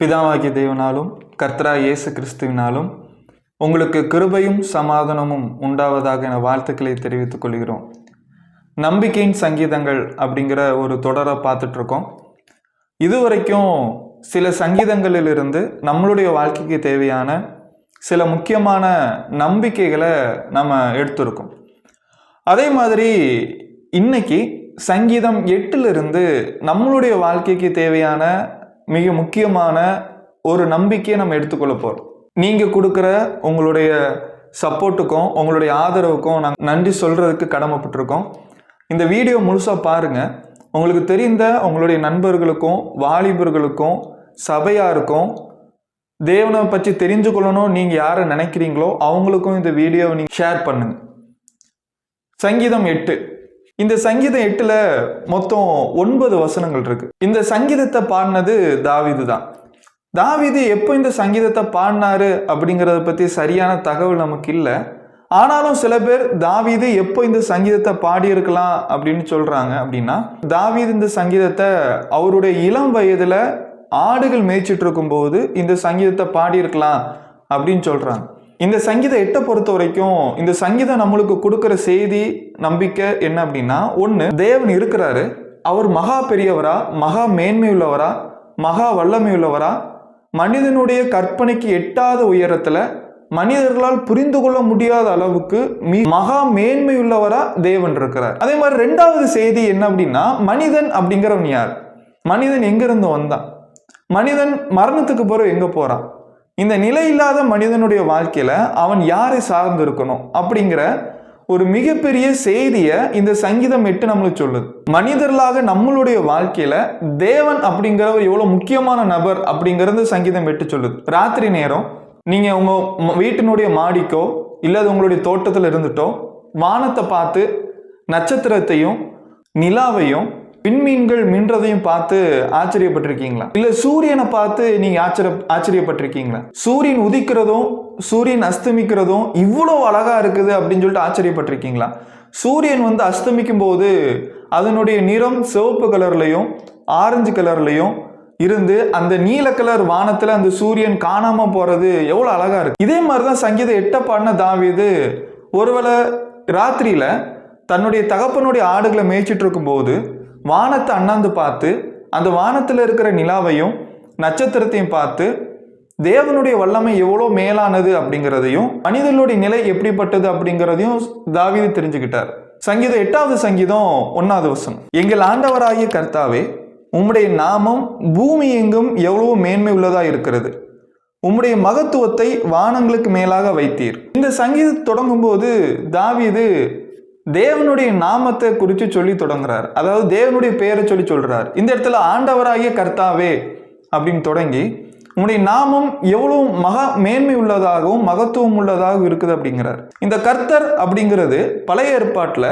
பிதாவாகிய தேவனாலும் கர்த்தராகிய இயேசு கிறிஸ்துவினாலும் உங்களுக்கு கிருபையும் சமாதானமும் உண்டாவதாக என வாழ்த்துக்களை தெரிவித்துக் கொள்கிறோம். நம்பிக்கையின் சங்கீதங்கள் அப்படிங்கிற ஒரு தொடரை பார்த்துட்டு இருக்கோம். இதுவரைக்கும் சில சங்கீதங்களிலிருந்து நம்மளுடைய வாழ்க்கைக்கு தேவையான சில முக்கியமான நம்பிக்கைகளை நம்ம எடுத்திருக்கோம். அதே மாதிரி இன்னைக்கு சங்கீதம் 8 நம்மளுடைய வாழ்க்கைக்கு தேவையான மிக முக்கியமான ஒரு நம்பிக்கையை நம்ம எடுத்துக்கொள்ள போகிறோம். நீங்கள் கொடுக்குற உங்களுடைய சப்போர்ட்டுக்கும் உங்களுடைய ஆதரவுக்கும் நாங்கள் நன்றி சொல்கிறதுக்கு கடமைப்பட்டிருக்கோம். இந்த வீடியோ முழுசாக பாருங்கள். உங்களுக்கு தெரிந்த உங்களுடைய நண்பர்களுக்கும் வாலிபர்களுக்கும் சபையாருக்கும் தேவனை பற்றி தெரிஞ்சு கொள்ளணும் நீங்கள் யாரை நினைக்கிறீங்களோ அவங்களுக்கும் இந்த வீடியோவை நீங்கள் ஷேர் பண்ணுங்கள். சங்கீதம் 8. இந்த சங்கீதம் 8ல் மொத்தம் 9 வசனங்கள் இருக்கு. இந்த சங்கீதத்தை பாடினது தாவீது தான். தாவீது எப்போ இந்த சங்கீதத்தை பாடினாரு அப்படிங்கிறத பற்றி சரியான தகவல் நமக்கு இல்லை. ஆனாலும் சில பேர் தாவீது எப்போ இந்த சங்கீதத்தை பாடியிருக்கலாம் அப்படின்னு சொல்றாங்க. அப்படின்னா தாவீது இந்த சங்கீதத்தை அவருடைய இளம் வயதுல ஆடுகள் மேய்ச்சிட்டு இருக்கும்போது இந்த சங்கீதத்தை பாடியிருக்கலாம் அப்படின்னு சொல்றாங்க. இந்த சங்கீதம் 8 பொறுத்த வரைக்கும் இந்த சங்கீதம் நம்மளுக்கு கொடுக்குற செய்தி நம்பிக்கை என்ன அப்படின்னா, ஒன்று, தேவன் இருக்கிறாரு, அவர் மகா பெரியவரா, மகா மேன்மை உள்ளவரா, மகா வல்லமை உள்ளவரா, மனிதனுடைய கற்பனைக்கு எட்டாத உயரத்துல மனிதர்களால் புரிந்து கொள்ள முடியாத அளவுக்கு மகா மேன்மை உள்ளவரா தேவன் இருக்கிறார். அதே மாதிரி 2வது செய்தி என்ன அப்படின்னா, மனிதன் அப்படிங்கிறவன் யார், மனிதன் எங்கிருந்து வந்தான், மனிதன் மரணத்துக்கு பிறகு எங்க போறான், இந்த நிலை இல்லாத மனிதனுடைய வாழ்க்கையில அவன் யாரை சார்ந்து இருக்கணும் அப்படிங்கிற ஒரு மிகப்பெரிய செய்தியை இந்த சங்கீதம் 8 நம்மளுக்கு சொல்லுது. மனிதர்களாக நம்மளுடைய வாழ்க்கையில தேவன் அப்படிங்கிறவர் எவ்வளவு முக்கியமான நபர் அப்படிங்கிறது சங்கீதம் 8 சொல்லுது. ராத்திரி நேரம் நீங்க உங்க வீட்டினுடைய மாடிக்கோ இல்லது உங்களுடைய தோட்டத்தில் இருந்துட்டோ வானத்தை பார்த்து நட்சத்திரத்தையும் நிலாவையும் விண்மீன்கள் மின்றதையும் பார்த்து ஆச்சரியப்பட்டிருக்கீங்களா? இல்ல சூரியனை பார்த்து நீங்க ஆச்சரியப்பட்டிருக்கீங்களா? சூரியன் உதிக்கிறதும் சூரியன் அஸ்தமிக்கிறதும் இவ்வளவு அழகா இருக்குது அப்படின்னு சொல்லிட்டு ஆச்சரியப்பட்டிருக்கீங்களா? சூரியன் அஸ்தமிக்கும் போது அதனுடைய நிறம் சிவப்பு கலர்லையும் ஆரஞ்சு கலர்லையும் இருந்து அந்த நீல கலர் வானத்துல அந்த சூரியன் காணாம போறது எவ்வளவு அழகா இருக்கு. இதே மாதிரிதான் சங்கீதம் 8 பாடின தாவீது ஒருவேளை ராத்திரியில தன்னுடைய தகப்பனுடைய ஆடுகளை மேய்ச்சிட்டு இருக்கும் போது வானத்தை அண்ணாந்து பார்த்து அந்த வானத்தில் இருக்கிற நிலாவையும் நட்சத்திரத்தையும் பார்த்து தேவனுடைய வல்லமை எவ்வளோ மேலானது அப்படிங்கிறதையும் மனிதனுடைய நிலை எப்படிப்பட்டது அப்படிங்கிறதையும் தாவீது தெரிஞ்சுக்கிட்டார். சங்கீதம் 8வது சங்கீதம் 1வது வசனம், எங்கள் ஆண்டவராகிய கர்த்தாவே, உம்முடைய நாமம் பூமி எங்கும் எவ்வளவு மேன்மை உள்ளதா இருக்கிறது, உம்முடைய மகத்துவத்தை வானங்களுக்கு மேலாக வைத்தீர். இந்த சங்கீதம் தொடங்கும் போது தாவீது தேவனுடைய நாமத்தை குறித்து சொல்லி தொடங்குறார். அதாவது தேவனுடைய பெயரை சொல்லி சொல்றார். இந்த இடத்துல ஆண்டவராகிய கர்த்தாவே அப்படின்னு தொடங்கி உங்களுடைய நாமம் எவ்வளவு மகா மேன்மை உள்ளதாகவும் மகத்துவம் உள்ளதாகவும் இருக்குது அப்படிங்கிறார். இந்த கர்த்தர் அப்படிங்கிறது பழைய ஏற்பாட்டில்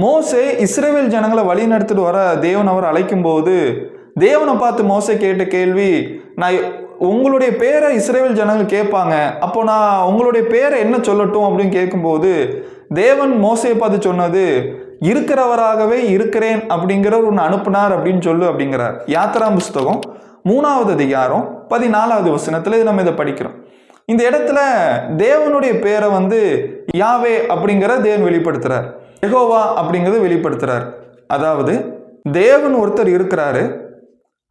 மோசே இஸ்ரவேல் ஜனங்களை வழி நடத்திட்டு வர தேவன் அவர் அழைக்கும் போது தேவனை பார்த்து மோசே கேட்ட கேள்வி, நான் உங்களுடைய பேரை இஸ்ரவேல் ஜனங்கள் கேட்பாங்க, அப்போ நான் உங்களுடைய பேரை என்ன சொல்லட்டும் அப்படின்னு கேட்கும்போது தேவன் மோசையை பார்த்து சொன்னது, இருக்கிறவராகவே இருக்கிறேன் அப்படிங்கிறவர் ஒன்று அனுப்புனார் அப்படின்னு சொல்லு அப்படிங்கிறார். யாத்திராம் புஸ்தகம் 3வது அதிகாரம் 14வது வசனத்துல நம்ம இதை படிக்கிறோம். இந்த இடத்துல தேவனுடைய பேரை யாவே அப்படிங்கிற தேவன் வெளிப்படுத்துறார், யெகோவா அப்படிங்கிறத வெளிப்படுத்துறார். அதாவது தேவன் ஒருத்தர் இருக்கிறாரு,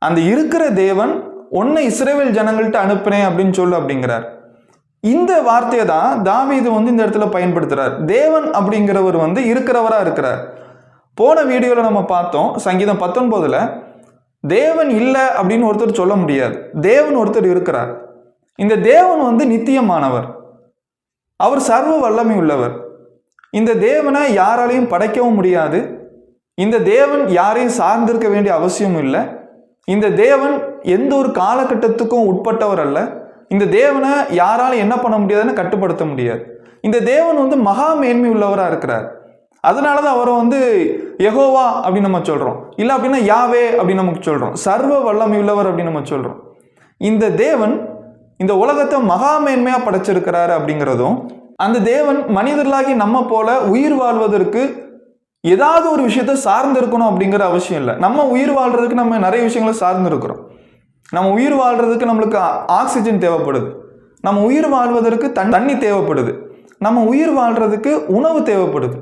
அந்த இருக்கிற தேவன் ஒன்னை இஸ்ரவேல் ஜனங்கள்ட்ட அனுப்புனேன் அப்படின்னு சொல்லு அப்படிங்கிறார். இந்த வார்த்தையை தான் தாவீது இந்த இடத்துல பயன்படுத்துறார். தேவன் அப்படிங்கிறவர் இருக்கிறவரா இருக்கிறார். போன வீடியோல நம்ம பார்த்தோம், சங்கீதம் 19ல் தேவன் இல்லை அப்படின்னு ஒருத்தர் சொல்ல முடியாது, தேவன் ஒருத்தர் இருக்கிறார். இந்த தேவன் நித்தியமானவர், அவர் சர்வ வல்லமை உள்ளவர். இந்த தேவனை யாராலையும் படைக்கவும் முடியாது. இந்த தேவன் யாரையும் சார்ந்திருக்க வேண்டிய அவசியம் இல்லை. இந்த தேவன் எந்த ஒரு காலகட்டத்துக்கும் உட்பட்டவர் அல்ல. இந்த தேவனை யாராலும் என்ன பண்ண முடியாதுன்னு கட்டுப்படுத்த முடியாது. இந்த தேவன் மகா மேன்மை உள்ளவராக இருக்கிறார். அதனாலதான் அவரை யெகோவா அப்படின்னு நம்ம சொல்றோம், இல்லை அப்படின்னா யாவே அப்படின்னு நமக்கு சொல்றோம், சர்வ வல்லமை உள்ளவர் அப்படின்னு நம்ம சொல்றோம். இந்த தேவன் இந்த உலகத்தை மகா மேன்மையா படைச்சிருக்கிறாரு அப்படிங்கிறதும், அந்த தேவன் மனிதர்களாகி நம்ம போல உயிர் வாழ்வதற்கு ஏதாவது ஒரு விஷயத்த சார்ந்து இருக்கணும் அப்படிங்கிற அவசியம் இல்லை. நம்ம உயிர் வாழ்றதுக்கு நம்ம நிறைய விஷயங்களை சார்ந்து இருக்கிறோம். நம்ம உயிர் வாழ்றதுக்கு நம்மளுக்கு ஆக்சிஜன் தேவைப்படுது, நம்ம உயிர் வாழ்வதற்கு தண்ணி தேவைப்படுது, நம்ம உயிர் வாழ்றதுக்கு உணவு தேவைப்படுது,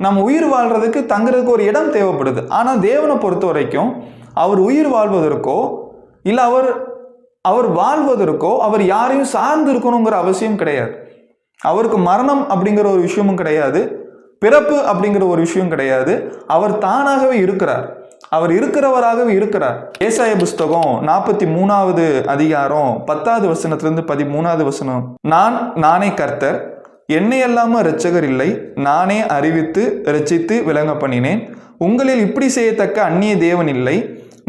நம்ம உயிர் வாழ்றதுக்கு தங்குறதுக்கு ஒரு இடம் தேவைப்படுது. ஆனால் தேவனை பொறுத்த வரைக்கும் அவர் உயிர் வாழ்வதற்கோ இல்லை அவர் வாழ்வதற்கோ அவர் யாரையும் சார்ந்து இருக்கணுங்கிற அவசியம் கிடையாது. அவருக்கு மரணம் அப்படிங்கிற ஒரு விஷயமும் கிடையாது, பிறப்பு அப்படிங்கிற ஒரு விஷயம் கிடையாது. அவர் தானாகவே இருக்கிறார், அவர் இருக்கிறவராகவே இருக்கிறார். ஏசாயா புஸ்தகம் 43வது அதிகாரம் 10வது வசனத்திலிருந்து 13வது வசனம், நானே கர்த்தர், என்னை அல்லாம இரட்சகர் இல்லை, நானே அறிவித்து இரட்சித்து விளங்க பண்ணினேன், உங்களில் இப்படி செய்யத்தக்க அந்நிய தேவன் இல்லை,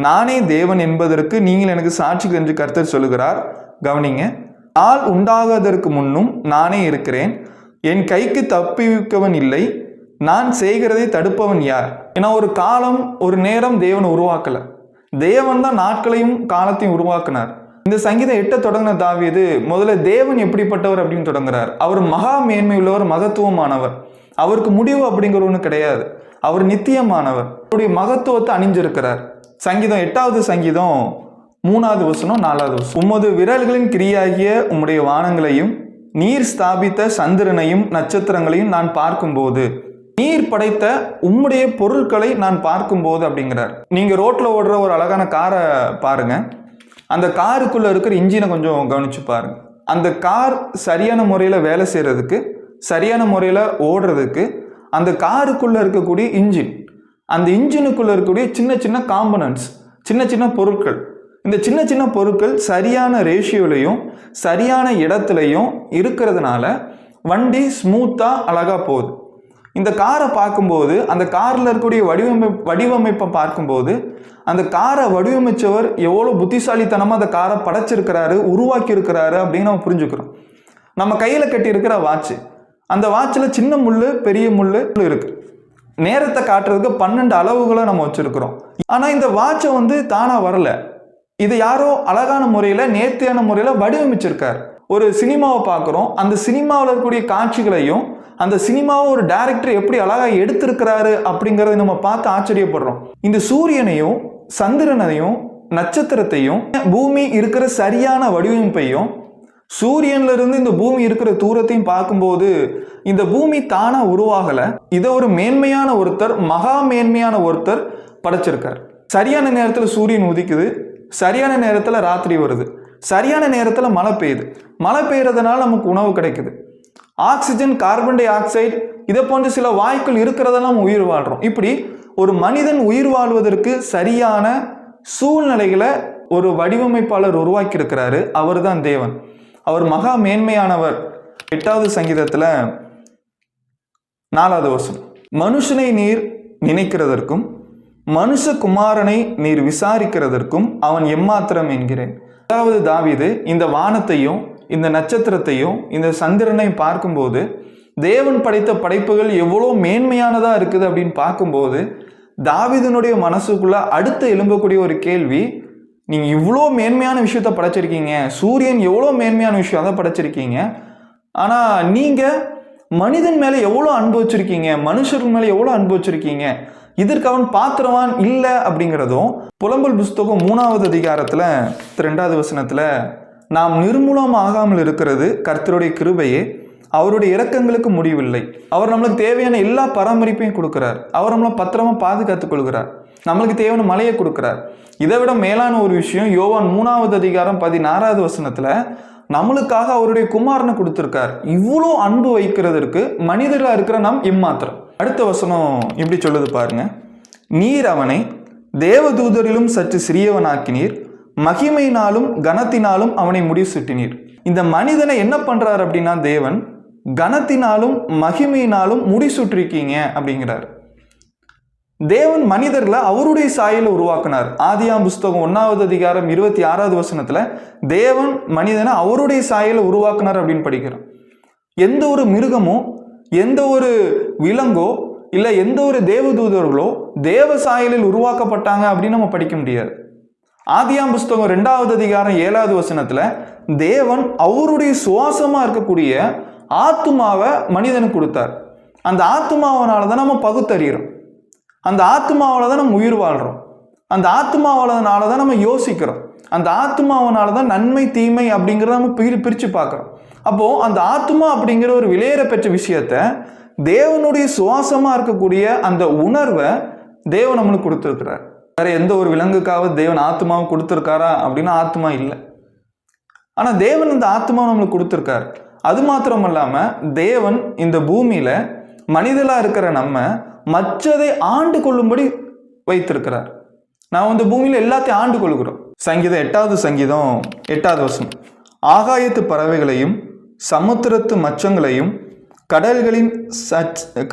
நானே தேவன் என்பதற்கு நீங்கள் எனக்கு சாட்சி என்று கர்த்தர் சொல்லுகிறார். கவனிங்க, நாள் உண்டாகாததற்கு முன்னும் நானே இருக்கிறேன், என் கைக்கு தப்பிக்கவன் இல்லை, நான் செய்கிறதை தடுப்பவன் யார்? ஏன்னா ஒரு காலம் ஒரு நேரம் தேவனை உருவாக்கல, தேவன் தான் நாட்களையும் காலத்தையும் உருவாக்குனார். இந்த சங்கீதம் 8 தொடங்கின தாவீது முதல்ல தேவன் எப்படிப்பட்டவர் அப்படின்னு தொடங்குறார். அவர் மகா மேன்மை உள்ளவர், மகத்துவமானவர், அவருக்கு முடிவு அப்படிங்கிற ஒன்று கிடையாது, அவர் நித்தியமானவர், அவருடைய மகத்துவத்தை அணிஞ்சிருக்கிறார். சங்கீதம் 8வது சங்கீதம் 3வது வசனம் 4வது வசனம், உமது விரல்களின் கிரியாகிய உம்முடைய வானங்களையும் நீர் ஸ்தாபித்த சந்திரனையும் நட்சத்திரங்களையும் நான் பார்க்கும்போது, நீர் படைத்த உம்முடைய பொருட்களை நான் பார்க்கும்போது அப்படிங்கிறார். நீங்க ரோட்ல ஓடுற ஒரு அழகான காரை பாருங்க, அந்த காருக்குள்ள இருக்கிற இன்ஜினை கொஞ்சம் கவனிச்சு பாருங்க. அந்த கார் சரியான முறையில் வேலை செய்யறதுக்கு, சரியான முறையில் ஓடுறதுக்கு அந்த காருக்குள்ள இருக்கக்கூடிய இன்ஜின், அந்த இன்ஜினுக்குள்ள இருக்கக்கூடிய சின்ன சின்ன காம்பனன்ட்ஸ், சின்ன சின்ன பொருட்கள், இந்த சின்ன சின்ன பொருட்கள் சரியான ரேஷியோலையும் சரியான இடத்துலையும் இருக்கிறதுனால வண்டி ஸ்மூத்தா அழகா போகுது. இந்த காரை பார்க்கும்போது, அந்த காரில் இருக்கக்கூடிய வடிவமைப்பை பார்க்கும்போது, அந்த காரை வடிவமைச்சவர் எவ்வளோ புத்திசாலித்தனமாக அந்த காரை படைச்சிருக்கிறாரு, உருவாக்கி இருக்கிறாரு அப்படின்னு நம்ம புரிஞ்சுக்கிறோம். நம்ம கையில் கட்டி இருக்கிற வாட்ச், அந்த வாட்சில் சின்ன முள் பெரிய முள் இருக்கு, நேரத்தை காட்டுறதுக்கு 12 அளவுகளை நம்ம வச்சிருக்கிறோம். ஆனால் இந்த வாட்சை வந்து தானாக வரல, இது யாரோ அழகான முறையில் நேர்த்தியான முறையில் வடிவமைச்சிருக்கார். ஒரு சினிமாவை பார்க்குறோம், அந்த சினிமாவில் இருக்கக்கூடிய காட்சிகளையும் அந்த சினிமாவை ஒரு டைரக்டர் எப்படி அழகாக எடுத்திருக்கிறாரு அப்படிங்கிறத நம்ம பார்த்து ஆச்சரியப்படுறோம். இந்த சூரியனையும் சந்திரனையும் நட்சத்திரத்தையும் பூமி இருக்கிற சரியான வடிவமைப்பையும் சூரியன்ல இருந்து இந்த பூமி இருக்கிற தூரத்தையும் பார்க்கும்போது இந்த பூமி தானா உருவாகல, இதை ஒரு மேன்மையான ஒருத்தர், மகா மேன்மையான ஒருத்தர் படைச்சிருக்கார். சரியான நேரத்தில் சூரியன் உதிக்குது, சரியான நேரத்தில் ராத்திரி வருது, சரியான நேரத்தில் மழை பெய்யுது, மழை பெய்யறதுனால நமக்கு உணவு கிடைக்குது, ஆக்சிஜன், கார்பன் டை ஆக்சைடு, இதை போன்ற சில வாயுக்கள் இருக்கிறதெல்லாம் நம்ம உயிர் வாழ்றோம். இப்படி ஒரு மனிதன் உயிர் வாழ்வதற்கு சரியான சூழ்நிலைகளை ஒரு வடிவமைப்பாளர் உருவாக்கி இருக்கிறாரு, அவர் தான் தேவன், அவர் மகா மேன்மையானவர். 8வது சங்கீதத்துல 4வது வசனம், மனுஷனை நீர் நினைக்கிறதற்கும் மனுஷகுமாரனை நீர் விசாரிக்கிறதற்கும் அவன் எம்மாத்திரம் என்கிறேன். அதாவது தாவீது இந்த வானத்தையும் இந்த நட்சத்திரத்தையும் இந்த சந்திரனையும் பார்க்கும்போது தேவன் படைத்த படைப்புகள் எவ்வளோ மேன்மையானதா இருக்குது அப்படின்னு பார்க்கும்போது தாவீதினுடைய மனசுக்குள்ள அடுத்து எழும்பக்கூடிய ஒரு கேள்வி, நீங்க இவ்வளோ மேன்மையான விஷயத்த படைச்சிருக்கீங்க, சூரியன் எவ்வளோ மேன்மையான விஷயம் அதை படைச்சிருக்கீங்க, ஆனா நீங்க மனிதன் மேல எவ்வளோ அன்பு வச்சிருக்கீங்க, மனுஷர்கள் மேல எவ்வளோ அன்பு வச்சிருக்கீங்க, இதற்கு அவன் பாத்திரவான் இல்லை அப்படிங்கிறதும் புலம்பல் புஸ்தகம் 3வது அதிகாரத்துல 2வது வசனத்துல, நாம் நிர்மூலமாகாமல் இருக்கிறது கர்த்தருடைய கிருபையே, அவருடைய இரக்கங்களுக்கு முடிவில்லை, அவர் நம்மளுக்கு தேவையான எல்லா பராமரிப்பையும் கொடுக்கிறார், அவர் நம்மளை பத்திரமா பாதுகாத்துக் கொள்கிறார், நம்மளுக்கு தேவையான மழையை கொடுக்கிறார். இதை விட மேலான ஒரு விஷயம் யோவான் 3வது அதிகாரம் 16வது வசனத்துல நம்மளுக்காக அவருடைய குமாரனை கொடுத்திருக்கார். இவ்வளோ அன்பு வைக்கிறதற்கு மனிதர்களா இருக்கிற நாம் எம்மாத்திரம். அடுத்த வசனம் இப்படி சொல்லுது பாருங்க, நீர் அவனை தேவதூதரிலும் சற்று சிறியவனாக்கினீர், மகிமையினாலும் கனத்தினாலும் அவனை முடிசூட்டினீர். இந்த மனிதனை என்ன பண்றாரு அப்படின்னா தேவன் கனத்தினாலும் மகிமையினாலும் முடிசூட்டிருக்கீங்க அப்படிங்கிறார். தேவன் மனிதர்களை அவருடைய சாயல உருவாக்குனார். ஆதியாம் புஸ்தகம் 1வது அதிகாரம் 26வது வசனத்துல தேவன் மனிதனை அவருடைய சாயல உருவாக்குனார் அப்படின்னு படிக்கிறோம். எந்த ஒரு மிருகமோ எந்த ஒரு விலங்கோ இல்ல எந்த ஒரு தேவதூதர்களோ தேவ சாயலில் உருவாக்கப்பட்டாங்க அப்படின்னு நம்ம படிக்க முடியாது. ஆதியாம் புஸ்தகம் 2வது அதிகாரம் 7வது வசனத்துல தேவன் அவருடைய சுவாசமா இருக்கக்கூடிய ஆத்துமாவை மனிதனுக்கு கொடுத்தார். அந்த ஆத்துமாவனால தான் நம்ம பகுத்தறிகிறோம், அந்த ஆத்மாவால தான் நம்ம உயிர் வாழ்றோம், அந்த ஆத்மாவால தான் நம்ம யோசிக்கிறோம், அந்த ஆத்மாவனால தான் நன்மை தீமை அப்படிங்கிறத நம்ம பிரித்து பார்க்குறோம். அப்போது அந்த ஆத்மா அப்படிங்கிற ஒரு விலையேற பெற்ற விஷயத்த தேவனுடைய சுவாசமாக இருக்கக்கூடிய அந்த உணர்வை தேவன் நம்மளுக்கு கொடுத்துருக்கிறார். வேற எந்த ஒரு விலங்குக்காவது தேவன் ஆத்மாவை கொடுத்துருக்காரா அப்படின்னா ஆத்மா இல்லை. ஆனால் தேவன் இந்த ஆத்மாவை நம்மளுக்கு கொடுத்துருக்காரு. அது மாத்திரம் இல்லாமல் தேவன் இந்த பூமியில் மனிதனாக இருக்கிற நம்ம மற்றதை ஆண்டு கொள்ளும்படி வைத்திருக்கிறார். நான் இந்த பூமியில் எல்லாத்தையும் ஆண்டு கொள்கிறோம். சங்கீதம் 8வது சங்கீதம் 8வது வசனம், ஆகாயத்து பறவைகளையும் சமுத்திரத்து மச்சங்களையும்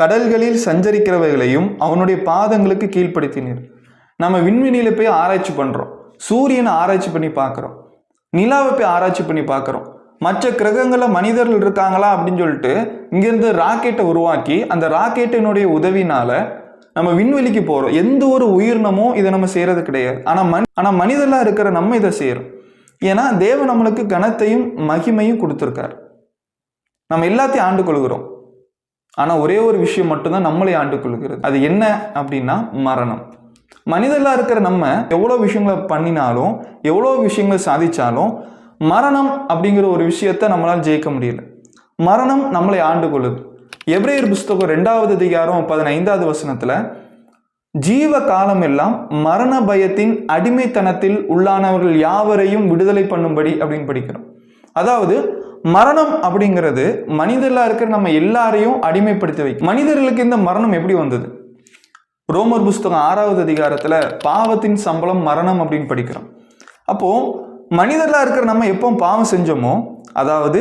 கடல்களில் சஞ்சரிக்கிறவைகளையும் அவனுடைய பாதங்களுக்கு கீழ்ப்படுத்தினீர். நம்ம விண்வெளியில போய் ஆராய்ச்சி பண்றோம், சூரியனை ஆராய்ச்சி பண்ணி பார்க்குறோம், நிலாவை போய் ஆராய்ச்சி பண்ணி பார்க்குறோம், மற்ற கிரகங்களில் மனிதர்கள் இருக்காங்களா அப்படின்னு சொல்லிட்டு இங்கிருந்து ராக்கெட்டை உருவாக்கி அந்த ராக்கெட்டினுடைய உதவினால நம்ம விண்வெளிக்கு போகிறோம். எந்த ஒரு உயிரினமும் இதை நம்ம செய்கிறது கிடையாது. ஆனால் மனிதர்களாக இருக்கிற நம்ம இதை செய்கிறோம். ஏன்னா தேவன் நம்மளுக்கு கனத்தையும் மகிமையும் கொடுத்துருக்காரு. நம்ம எல்லாத்தையும் ஆண்டு கொள்கிறோம். ஆனால் ஒரே ஒரு விஷயம் மட்டும்தான் நம்மளை ஆண்டு கொள்கிறது. அது என்ன அப்படின்னா மரணம். மனிதர்களாக இருக்கிற நம்ம எவ்வளோ விஷயங்களை பண்ணினாலும் எவ்வளோ விஷயங்களை சாதிச்சாலும் மரணம் அப்படிங்கிற ஒரு விஷயத்தை நம்மளால் ஜெயிக்க முடியல. மரணம் நம்மளை ஆண்டு கொள்ளுது. எபிரேயர் புஸ்தகம் 2வது அதிகாரம் 15வது வசனத்தில் ஜீவ காலம் எல்லாம் மரண பயத்தின் அடிமைத்தனத்தில் உள்ளானவர்கள் யாவரையும் விடுதலை பண்ணும்படி அப்படின்னு படிக்கிறோம். அதாவது மரணம் அப்படிங்கிறது மனிதர்களாக இருக்கிற நம்ம எல்லாரையும் அடிமைப்படுத்தி வைக்கும். மனிதர்களுக்கு இந்த மரணம் எப்படி வந்தது? ரோமர் புஸ்தகம் 6வது அதிகாரத்தில் பாவத்தின் சம்பளம் மரணம் அப்படின்னு படிக்கிறோம். அப்போ மனிதர்களாக இருக்கிற நம்ம எப்போ பாவம் செஞ்சோமோ, அதாவது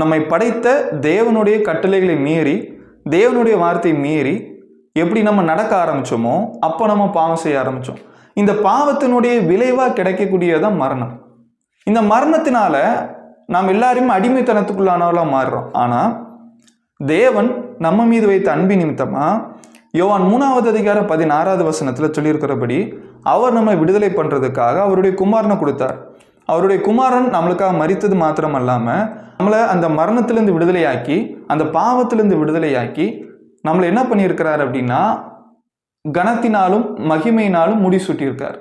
நம்மை படைத்த தேவனுடைய கட்டளைகளை மீறி தேவனுடைய வார்த்தையை மீறி எப்படி நம்ம நடக்க ஆரம்பிச்சோமோ அப்போ நம்ம பாவம் செய்ய ஆரம்பித்தோம். இந்த பாவத்தினுடைய விளைவாக கிடைக்கக்கூடியதான் மரணம். இந்த மரணத்தினால நாம் எல்லாருமே அடிமைத்தனத்துக்குள்ளானவர்களாக மாறுறோம். ஆனால் தேவன் நம்ம மீது வைத்த அன்பின் நிமித்தமாக யோவான் 3வது அதிகாரம் 16வது வசனத்தில் சொல்லியிருக்கிறபடி அவர் நம்மை விடுதலை பண்ணுறதுக்காக அவருடைய குமாரனை கொடுத்தார். அவருடைய குமாரன் நம்மளுக்காக மரித்தது மாத்திரம் அல்லாமல் நம்மளை அந்த மரணத்திலேருந்து விடுதலையாக்கி அந்த பாவத்திலேருந்து விடுதலையாக்கி நம்மளை என்ன பண்ணியிருக்கிறார் அப்படின்னா கனத்தினாலும் மகிமையினாலும் முடிசூட்டியிருக்கார்.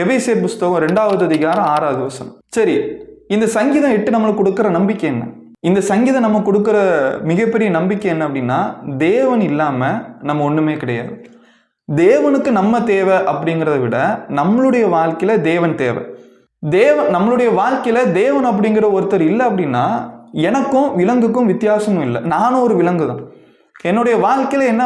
எபேசியர் புஸ்தகம் 2வது அதிகாரம் 6வது வசனம். சரி, இந்த சங்கீதம் 8 நம்மளுக்கு கொடுக்குற நம்பிக்கை என்ன? இந்த சங்கீதம் நம்ம கொடுக்குற மிகப்பெரிய நம்பிக்கை என்ன அப்படின்னா தேவன் இல்லாமல் நம்ம ஒன்றுமே கிடையாது. தேவனுக்கு நம்ம தேவை அப்படிங்கிறத விட நம்மளுடைய வாழ்க்கையில் தேவன் தேவை. நம்மளுடைய வாழ்க்கையில் தேவன் அப்படிங்கிற ஒருத்தர் இல்லை அப்படின்னா எனக்கும் விலங்குக்கும் வித்தியாசமும் இல்லை. நானும் ஒரு விலங்கு தான். என்னுடைய வாழ்க்கையில் என்ன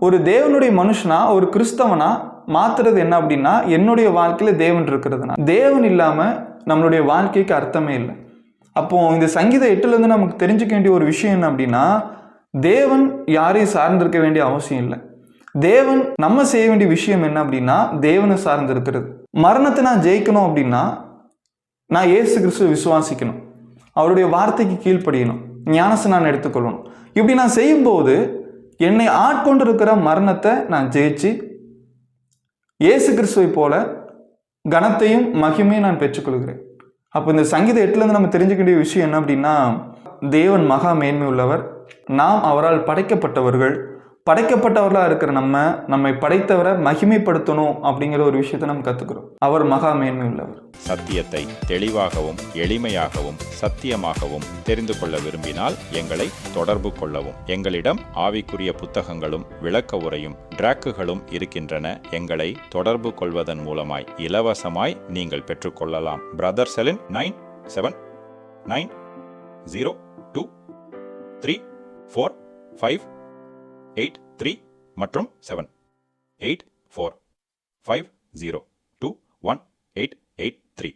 ஒரு தேவனுடைய மனுஷனா ஒரு கிறிஸ்தவனா மாத்துறது என்ன அப்படின்னா என்னுடைய வாழ்க்கையில் தேவன் இருக்கிறதுனா. தேவன் இல்லாமல் நம்மளுடைய வாழ்க்கைக்கு அர்த்தமே இல்லை. அப்போ இந்த சங்கீதம் 8லேருந்து நமக்கு தெரிஞ்சுக்க வேண்டிய ஒரு விஷயம் என்ன அப்படின்னா தேவன் யாரையும் சார்ந்திருக்க வேண்டிய அவசியம் இல்லை. தேவன் நம்ம செய்ய வேண்டிய விஷயம் என்ன அப்படின்னா தேவனை சார்ந்து இருக்கிறது. மரணத்தை நான் ஜெயிக்கணும் அப்படின்னா நான் இயேசு கிறிஸ்துவை விசுவாசிக்கணும், அவருடைய வார்த்தைக்கு கீழ்ப்படியணும், ஞானஸ்நானம் எடுத்துக்கொள்ளணும். இப்படி நான் செய்யும்போது என்னை ஆட்கொண்டு இருக்கிற மரணத்தை நான் ஜெயிச்சு இயேசு கிறிஸ்துவை போல கனத்தையும் மகிமையும் நான் பெற்றுக்கொள்கிறேன். அப்போ இந்த சங்கீதம் 8லேருந்து நம்ம தெரிஞ்சுக்க வேண்டிய விஷயம் என்ன அப்படின்னா தேவன் மகா மேன்மை உள்ளவர். நாம் அவரால் படைக்கப்பட்டவர்களாக இருக்கிற நம்மை படைத்தவரை மகிமைப்படுத்தணும் அப்படிங்கிற ஒரு விஷயத்தை நம்ம கற்றுக்கிறோம். அவர் மகா மேன்மை உள்ளவர். சத்தியத்தை தெளிவாகவும் எளிமையாகவும் சத்தியமாகவும் தெரிந்து கொள்ள விரும்பினால் எங்களை தொடர்பு கொள்ளவும். எங்களிடம் ஆவிக்குரிய புத்தகங்களும் விளக்க உரையும் டிராக்குகளும் இருக்கின்றன. எங்களை தொடர்பு கொள்வதன் மூலமாய் இலவசமாய் நீங்கள் பெற்றுக்கொள்ளலாம். பிரதர் செலின் 9790234583 மற்றும் 78450218883.